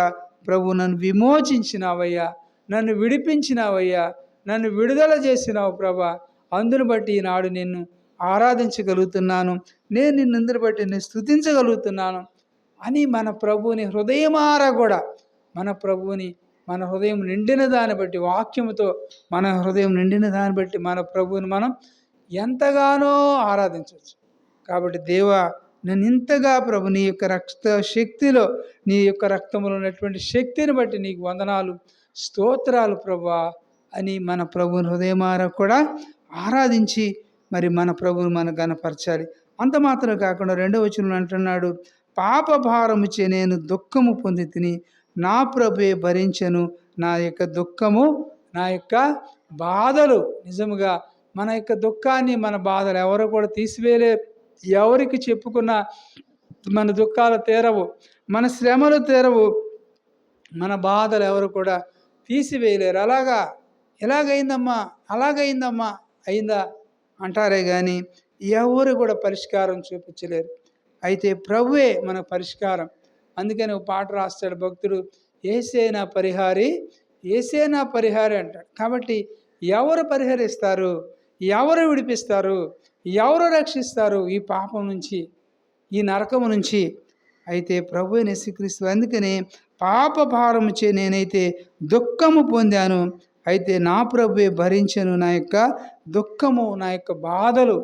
ప్రభు నన్ను విమోచించినావయ్యా, నన్ను విడిపించినావయ్యా, నన్ను విడుదల చేసినావు ప్రభా. అందుని బట్టి ఈనాడు నిన్ను ఆరాధించగలుగుతున్నాను, నేను నిన్నందరి బట్టి నేను స్తుతించగలుగుతున్నాను అని మన ప్రభువుని హృదయమారా కూడా మన ప్రభువుని మన హృదయం నిండిన దాన్ని బట్టి, వాక్యముతో మన హృదయం నిండిన దాన్ని బట్టి మన ప్రభువుని మనం ఎంతగానో ఆరాధించవచ్చు. కాబట్టి దేవా, నేను ఇంతగా ప్రభు నీ యొక్క రక్త శక్తిలో, నీ యొక్క రక్తంలో ఉన్నటువంటి శక్తిని బట్టి నీకు వందనాలు, స్తోత్రాలు ప్రభువా అని మన ప్రభుని హృదయమార కూడా ఆరాధించి మరి మన ప్రభువును మనం గనపరచాలి. అంత మాత్రం కాకుండా 2వ వచనంలో అంటున్నాడు, పాప భారముచే నేను దుఃఖము పొంది తిని, నా ప్రభువే భరించెను నా యొక్క దుఃఖము, నా యొక్క బాధలు. నిజముగా మన యొక్క దుఃఖాన్ని, మన బాధలు ఎవరు కూడా తీసివేయలేరు. ఎవరికి చెప్పుకున్నా మన దుఃఖాలు తీరవు, మన శ్రమలు తీరవు, మన బాధలు ఎవరు కూడా తీసివేయలేరు. ఎలాగైందమ్మా, అలాగైందమ్మా, అయిందా అంటారే కానీ ఎవరు కూడా పరిష్కారం చూపించలేరు. అయితే ప్రభువే మన పరిష్కారం. అందుకని ఒక పాట రాస్తాడు భక్తుడు, యేసే నా పరిహారి, యేసే నా పరిహారి అంటాడు. కాబట్టి ఎవరు పరిహరిస్తారు, ఎవరు విడిపిస్తారు, ఎవరు రక్షిస్తారు ఈ పాపం నుంచి, ఈ నరకము నుంచి? అయితే ప్రభు అయిన యేసుక్రీస్తు. అందుకనే పాప భారముచే నేనైతే దుఃఖము పొందాను, అయితే నా ప్రభువే భరించెను నా యొక్క దుఃఖము, నా యొక్క బాధలు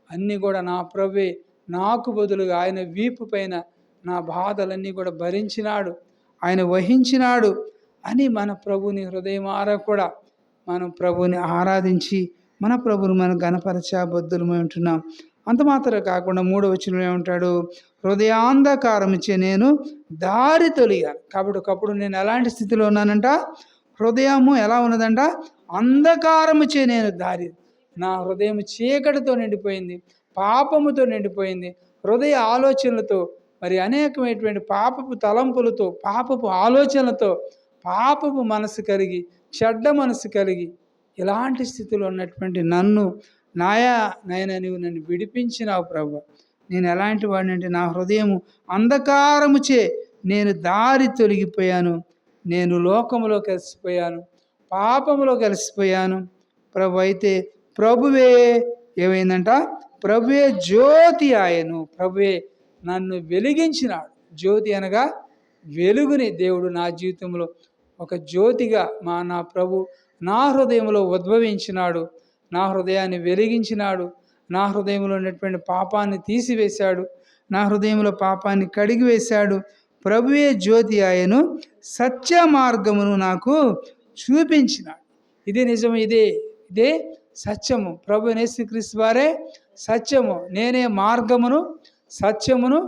అన్నీ కూడా నా ప్రభువే నాకు బదులుగా ఆయన వీపు పైన నా బాధలన్నీ కూడా భరించినాడు, ఆయన వహించినాడు అని మన ప్రభుని హృదయమారా కూడా మనం ప్రభుని ఆరాధించి మన ప్రభుని మనం గణపరచబద్దులమై ఉంటున్నాం. అంత మాత్రం కాకుండా 3వ వచనంలో ఏమంటాడు, హృదయాంధకారముచే నేను దారి తొలిగాను. కాబట్టి ఒకప్పుడు నేను ఎలాంటి స్థితిలో ఉన్నానంట, హృదయము ఎలా ఉన్నదంట, అంధకారముచే నేను దారి, నా హృదయం చీకటితో నిండిపోయింది, పాపముతో నిండిపోయింది, హృదయ ఆలోచనలతో, మరి అనేకమైనటువంటి పాపపు తలంపులతో, పాపపు ఆలోచనలతో, పాపపు మనసు కలిగి, చెడ్డ మనసు కలిగి, ఇలాంటి స్థితిలో ఉన్నటువంటి నన్ను నాయన నీవు నన్ను విడిపించినావు ప్రభు. నేను ఎలాంటి వాడిని అంటే, నా హృదయము అంధకారముచే నేను దారి తొలగిపోయాను, నేను లోకములో కలిసిపోయాను, పాపములో కలిసిపోయాను ప్రభు. అయితే ప్రభువే ఏమైందంట, ప్రభువే జ్యోతి ఆయను, ప్రభువే నన్ను వెలిగించినాడు. జ్యోతి అనగా వెలుగుని దేవుడు నా జీవితంలో ఒక జ్యోతిగా నా ప్రభు నా హృదయంలో ఉద్భవించినాడు, నా హృదయాన్ని వెలిగించినాడు, నా హృదయంలో ఉన్నటువంటి పాపాన్ని తీసివేశాడు, నా హృదయంలో పాపాన్ని కడిగివేశాడు. ప్రభువే జ్యోతి ఆయను, సత్య మార్గమును నాకు చూపించినాడు. ఇది నిజం, ఇదే సత్యము. ప్రభు యేసుక్రీస్తు వారే సత్యము, నేనే మార్గమును సత్యమును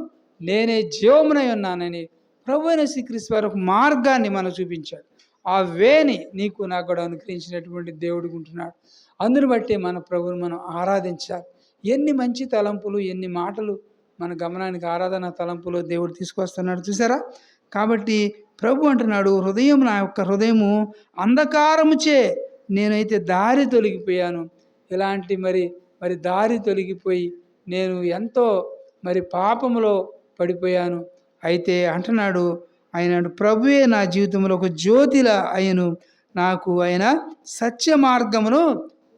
నేనే జీవమునై ఉన్నానని ప్రభు యేసుక్రీస్తు వారు ఒక మార్గాన్ని మనకు చూపించాడు. ఆ వేని నీకు నాకు కూడా అనుగ్రహించినటువంటి దేవుడికి ఉంటున్నాడు. అందుని బట్టి మన ప్రభువును మనం ఆరాధించాలి. ఎన్ని మంచి తలంపులు, ఎన్ని మాటలు మన గమనానికి ఆరాధన తలంపులు దేవుడు తీసుకొస్తున్నాడు చూసారా. కాబట్టి ప్రభు అంటున్నాడు, నా యొక్క హృదయము అంధకారముచే నేనైతే దారి తొలగిపోయాను. ఇలాంటి మరి దారి తొలగిపోయి నేను ఎంతో పాపములో పడిపోయాను. అయితే అంటున్నాడు ఆయన, ప్రభువే నా జీవితంలో ఒక జ్యోతిలా అయ్యను, నాకు ఆయన సత్య మార్గమును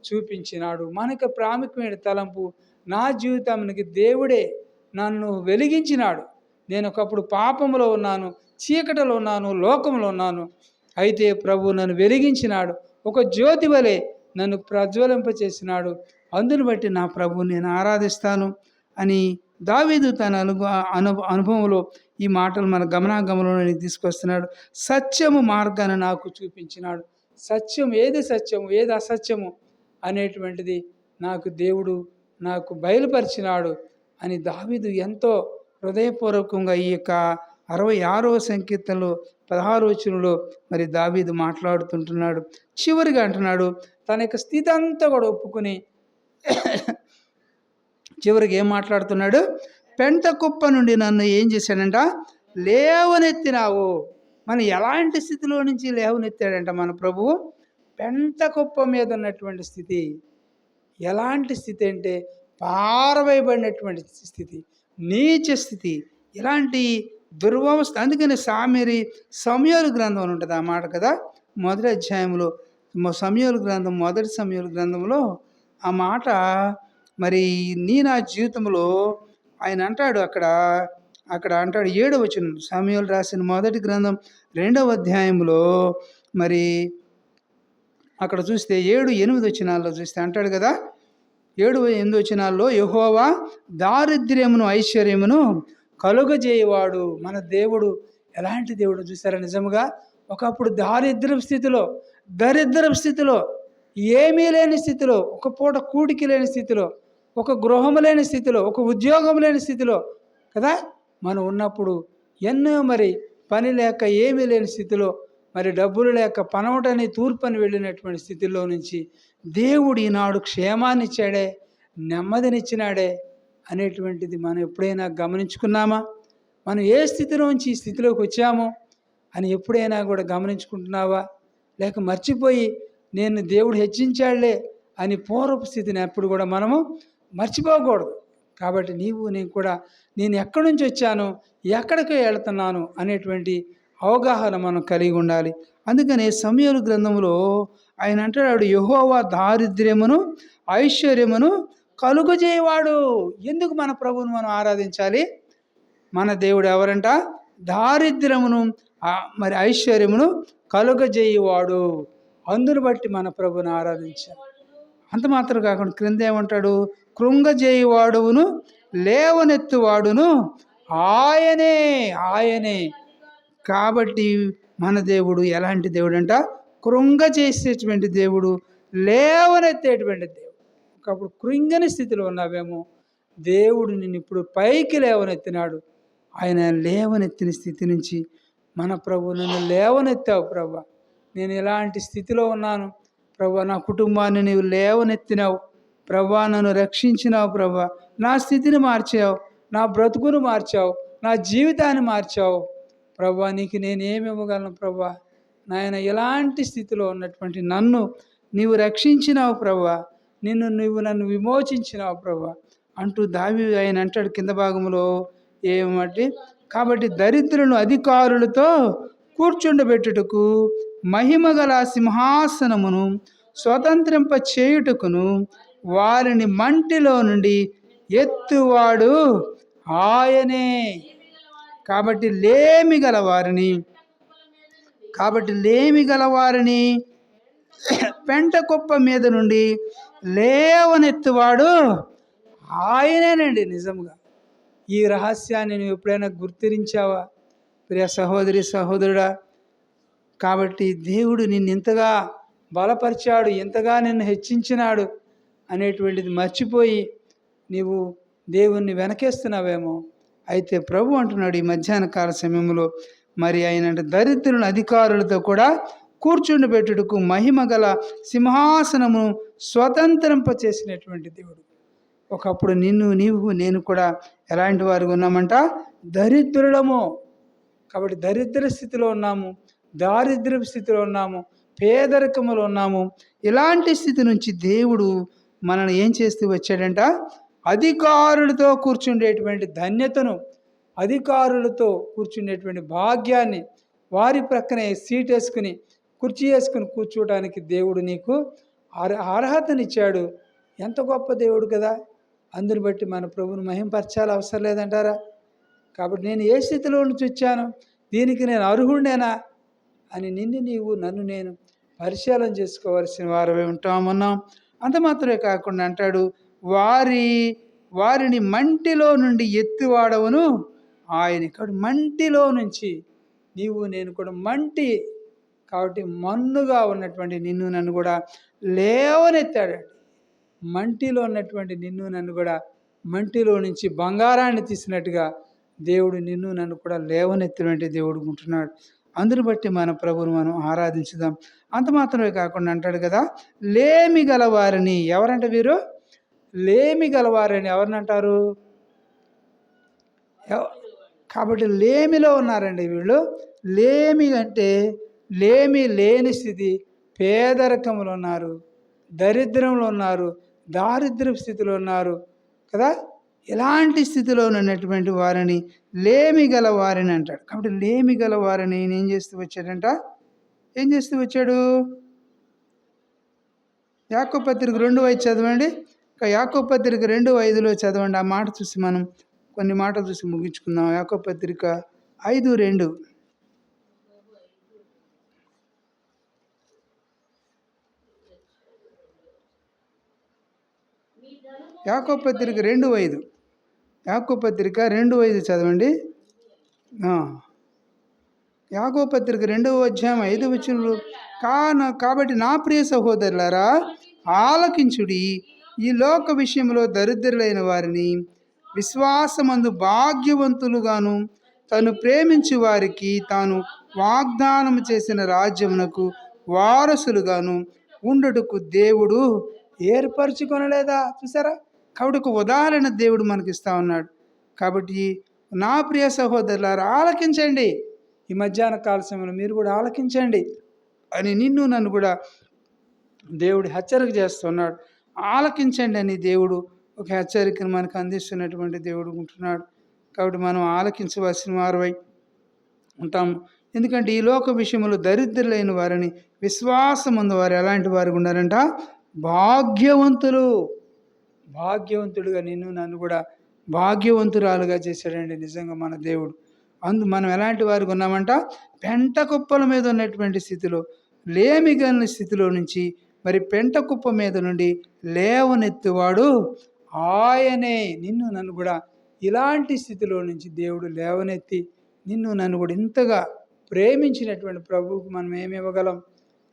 చూపించినాడు. మనకు ప్రాముఖ్యమైన తలంపు, నా జీవితానికి దేవుడే నన్ను వెలిగించినాడు. నేను ఒకప్పుడు పాపములో ఉన్నాను, చీకటిలో ఉన్నాను, లోకంలో ఉన్నాను. అయితే ప్రభు నన్ను వెలిగించినాడు, ఒక జ్యోతి వలె నన్ను ప్రజ్వలింపచేసినాడు. అందుని బట్టి నా ప్రభువుని నేను ఆరాధిస్తాను అని దావీదు తన అనుభవంలో ఈ మాటలు మన గమనాగమనంలోనికి తీసుకొస్తున్నాడు. సత్యము మార్గాన్ని నాకు చూపించినాడు. సత్యం ఏది సత్యము, ఏది అసత్యము అనేటువంటిది నాకు దేవుడు నాకు బయలుపరిచినాడు అని దావీదు ఎంతో హృదయపూర్వకంగా ఈ యొక్క 66వ సంకీర్తనలో 16వ వచనంలో మరి దావీదు మాట్లాడుతుంటున్నాడు. చివరిగా అంటున్నాడు, తన యొక్క స్థితి అంతా కూడా ఒప్పుకుని చివరికి ఏం మాట్లాడుతున్నాడు, పెంట కుప్ప నుండి నన్ను ఏం చేశాడంట, లేవనెత్తినావు. మన ఎలాంటి స్థితిలో నుంచి లేవనెత్తాడంట మన ప్రభువు, పెంట కుప్ప మీద ఉన్నటువంటి స్థితి. ఎలాంటి స్థితి అంటే పారవేయబడినటువంటి స్థితి, నీచ స్థితి, ఇలాంటి దుర్వస్థ. అందుకని సమూయేలు గ్రంథం ఉంటుంది ఆ మాట కదా, మొదటి అధ్యాయంలో సమూయేలు గ్రంథం, మొదటి సమూయేలు గ్రంథంలో ఆ మాట మరి నా జీవితంలో ఆయన అంటాడు. అక్కడ అంటాడు 7వ వచనం, సమూయేలు రాసిన మొదటి గ్రంథం 2వ అధ్యాయంలో మరి అక్కడ చూస్తే 7, 8 వచనాల్లో చూస్తే అంటాడు కదా, 7-8 వచనాల్లో యెహోవా దారిద్ర్యమును ఐశ్వర్యమును కలుగజేయవాడు. మన దేవుడు ఎలాంటి దేవుడు చూసారా? నిజముగా ఒకప్పుడు దరిద్రపు స్థితిలో, ఏమీ లేని స్థితిలో, ఒక పూట కూటికి లేని స్థితిలో, ఒక గృహము లేని స్థితిలో, ఒక ఉద్యోగం లేని స్థితిలో కదా మనం ఉన్నప్పుడు, ఎన్నో మరి పని లేక ఏమీ లేని స్థితిలో, మరి డబ్బులు లేక పనవటని తూర్పని వెళ్ళినటువంటి స్థితిలో నుంచి దేవుడు ఈనాడు క్షేమాన్ని ఇచ్చాడే, నెమ్మదినిచ్చినాడే అనేటువంటిది మనం ఎప్పుడైనా గమనించుకున్నామా? మనం ఏ స్థితిలోంచి ఈ స్థితిలోకి వచ్చామో అని ఎప్పుడైనా కూడా గమనించుకుంటున్నావా? లేక మర్చిపోయి నేను దేవుడు హెచ్చించాడులే అని పూర్వపు స్థితిని ఎప్పుడు కూడా మనము మర్చిపోకూడదు. కాబట్టి నేను కూడా నేను ఎక్కడి నుంచి వచ్చాను, ఎక్కడికి వెళుతున్నాను అనేటువంటి అవగాహన మనం కలిగి ఉండాలి. అందుకనే సమూయేలు గ్రంథంలో ఆయన అంటాడు, యెహోవా దారిద్ర్యమును ఐశ్వర్యమును కలుగజేయవాడు. ఎందుకు మన ప్రభువును మనం ఆరాధించాలి? మన దేవుడు ఎవరంట? దారిద్ర్యమును మరి ఐశ్వర్యమును కలుగజేయువాడు. అందును బట్టి మన ప్రభుని ఆరాధించాలి. అంత మాత్రం కాకుండా క్రింద ఏమంటాడు? కృంగజేయువాడును లేవనెత్తువాడును ఆయనే. కాబట్టి మన దేవుడు ఎలాంటి దేవుడు అంట? కృంగ చేసేటువంటి దేవుడు, లేవనెత్తేటువంటి దేవుడు. ఒకప్పుడు కృంగని స్థితిలో ఉన్నావేమో, దేవుడు నిన్ను ఇప్పుడు పైకి లేవనెత్తినాడు. ఆయన లేవనెత్తిన స్థితి నుంచి మన ప్రభు నన్ను లేవనెత్తావు ప్రభు. నేను ఎలాంటి స్థితిలో ఉన్నాను ప్రభు, నా కుటుంబాన్ని నీవు లేవనెత్తినావు ప్రభు, నన్ను రక్షించినావు ప్రభు, నా స్థితిని మార్చావు, నా బ్రతుకును మార్చావు, నా జీవితాన్ని మార్చావు ప్రభు. నీకు నేనేమి ఇవ్వగలను ప్రభు? నాయన ఎలాంటి స్థితిలో ఉన్నటువంటి నన్ను నీవు రక్షించినావు ప్రభు, నీవు నన్ను విమోచించినావు ప్రభు అంటూ ఆయన అంటాడు కింద భాగంలో ఏమంటే, కాబట్టి దరిద్రులను అధికారులతో కూర్చుండబెట్టుటకు మహిమగల సింహాసనమును స్వతంత్రింప చేయుటకును వారిని మంటిలో నుండి ఎత్తువాడు ఆయనే. కాబట్టి లేమి గల వారిని పెంట కుప్ప మీద నుండి లేవనెత్తువాడు ఆయనేనండి. నిజంగా ఈ రహస్యాన్ని నువ్వు ఎప్పుడైనా గుర్తించావా ప్రియ సహోదరి సహోదరుడా? కాబట్టి దేవుడు నిన్ను ఇంతగా బలపరిచాడు, ఎంతగా నిన్ను హెచ్చించినాడు అనేటువంటిది మర్చిపోయి నీవు దేవుణ్ణి వెనకేస్తున్నావేమో. అయితే ప్రభు అంటున్నాడు ఈ మధ్యాహ్న కాల సమయంలో, మరి ఆయన దరిద్రులను అధికారులతో కూడా కూర్చుండబెట్టుటకు మహిమ గల సింహాసనము స్వతంత్రింప చేసినటువంటి దేవుడు. ఒకప్పుడు నేను కూడా ఎలాంటి వారు ఉన్నామంట? దరిద్రులము. కాబట్టి దరిద్ర స్థితిలో ఉన్నాము, దారిద్ర్య స్థితిలో ఉన్నాము, పేదరికములో ఉన్నాము. ఇలాంటి స్థితి నుంచి దేవుడు మనల్ని ఏం చేస్తూ వచ్చాడంట? అధికారులతో కూర్చుండేటువంటి ధన్యతను, అధికారులతో కూర్చుండేటువంటి భాగ్యాన్ని, వారి ప్రక్కనే సీట్ వేసుకుని కుర్చీ వేసుకుని కూర్చోవడానికి దేవుడు నీకు అర్హతనిచ్చాడు. ఎంత గొప్ప దేవుడు కదా! అందుని బట్టి మన ప్రభువుని మహింపరచాలి, అవసరం లేదంటారా? కాబట్టి నేను ఏ స్థితిలో నుంచి వచ్చాను, దీనికి నేను అర్హుడేనా అని నన్ను నేను పరిశీలన చేసుకోవాల్సిన వారమే ఉంటామన్నాం. అంత మాత్రమే కాకుండా అంటాడు, వారిని మంటిలో నుండి ఎత్తివాడవును ఆయన. కాబట్టి మంటిలో నుంచి నేను కూడా మంటి, కాబట్టి మన్నుగా ఉన్నటువంటి నన్ను కూడా లేవనెత్తాడండి. మంటిలో ఉన్నటువంటి నన్ను కూడా మంటిలో నుంచి బంగారాన్ని తీసినట్టుగా దేవుడు నన్ను కూడా లేవనెత్తినటువంటి దేవుడు ఉంటున్నాడు. అందుని బట్టి మన ప్రభువును మనం ఆరాధించుదాం. అంత మాత్రమే కాకుండా అంటాడు కదా, లేమి గలవారిని. ఎవరంట వీరు? లేమి గలవారని ఎవరినంటారు? కాబట్టి లేమిలో ఉన్నారండి వీళ్ళు. లేమి అంటే లేమి లేని స్థితి, పేదరికంలో ఉన్నారు, దరిద్రంలో ఉన్నారు, దారిద్ర్య స్థితిలో ఉన్నారు కదా. ఇలాంటి స్థితిలో ఉన్నటువంటి వారిని లేమి గల వారిని అంటాడు. కాబట్టి లేమి గల వారిని ఏం చేస్తూ వచ్చాడు? యాకోబు పత్రిక 2:5 చదవండి. యాకోబు పత్రిక 2:5 చదవండి. ఆ మాట చూసి మనం కొన్ని మాటలు చూసి ముగించుకుందాం. యాకోబు పత్రిక 5:2. యాకోబు పత్రిక 2:5. యాకోబు పత్రిక 2:5 చదవండి. యాకోబు పత్రిక 2వ అధ్యాయం 5 వచనంలో, కాబట్టి నా ప్రియ సహోదరులారా ఆలకించుడి, ఈ లోక విషయంలో దరిద్రులైన వారిని విశ్వాసమందు భాగ్యవంతులుగాను, తను ప్రేమించు వారికి తాను వాగ్దానం చేసిన రాజ్యమునకు వారసులుగాను ఉండుటకు దేవుడు ఏర్పరచుకొనలేదా? చూసారా? కాబట్టి ఒక ఉదాహరణ దేవుడు మనకి ఇస్తా ఉన్నాడు. కాబట్టి నా ప్రియ సహోదరులారా ఆలకించండి, ఈ మధ్యాహ్న కాల సమయంలో మీరు కూడా ఆలకించండి అని నిన్ను నన్ను కూడా దేవుడు హెచ్చరిక చేస్తున్నాడు. ఆలకించండి అని దేవుడు ఒక హెచ్చరికను మనకు అందిస్తున్నటువంటి దేవుడు ఉంటున్నాడు. కాబట్టి మనం ఆలకించవలసిన వారమై ఉంటాము. ఎందుకంటే ఈ లోక విషయంలో దరిద్రులైన వారిని విశ్వాసముందు వారు ఎలాంటి వారు ఉన్నారంట? భాగ్యవంతులు. భాగ్యవంతుడుగా నిన్ను నన్ను కూడా భాగ్యవంతురాలుగా చేశాడండి నిజంగా మన దేవుడు. మనం ఎలాంటి వారికి ఉన్నామంట? పెంట కుప్పల మీద ఉన్నటువంటి స్థితిలో, లేమిగలిగిన స్థితిలో నుంచి మరి పెంట కుప్ప మీద నుండి లేవనెత్తువాడు ఆయనే. నిన్ను నన్ను కూడా ఇలాంటి స్థితిలో నుంచి దేవుడు లేవనెత్తి నిన్ను నన్ను కూడా ఇంతగా ప్రేమించినటువంటి ప్రభువుకు మనం ఏమి ఇవ్వగలం?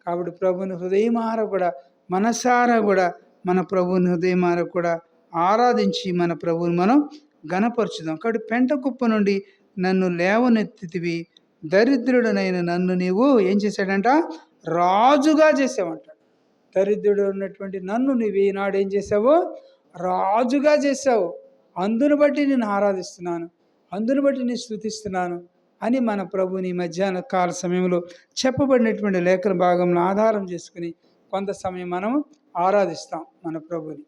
కాబట్టి ప్రభుని హృదయమార కూడా, మనసారా కూడా మన ప్రభుని హృదయమార కూడా ఆరాధించి మన ప్రభువుని మనం ఘనపరచుదాం. కాబట్టి పెంట కుప్ప నుండి నన్ను లేవనెత్తితివి, దరిద్రుడనైన నన్ను నీవు ఏం చేశాడంట? రాజుగా చేసావంట. దరిద్రుడు ఉన్నటువంటి నన్ను నీవు ఈనాడు ఏం చేసావు? రాజుగా చేసావు. అందును బట్టి నేను ఆరాధిస్తున్నాను, అందును బట్టి నేను స్తుతిస్తున్నాను అని మన ప్రభుని మధ్యాహ్న కాల సమయంలో చెప్పబడినటువంటి లేఖన భాగంలో ఆధారం చేసుకుని కొంత సమయం మనం ఆరాధిస్తాం మన ప్రభుని.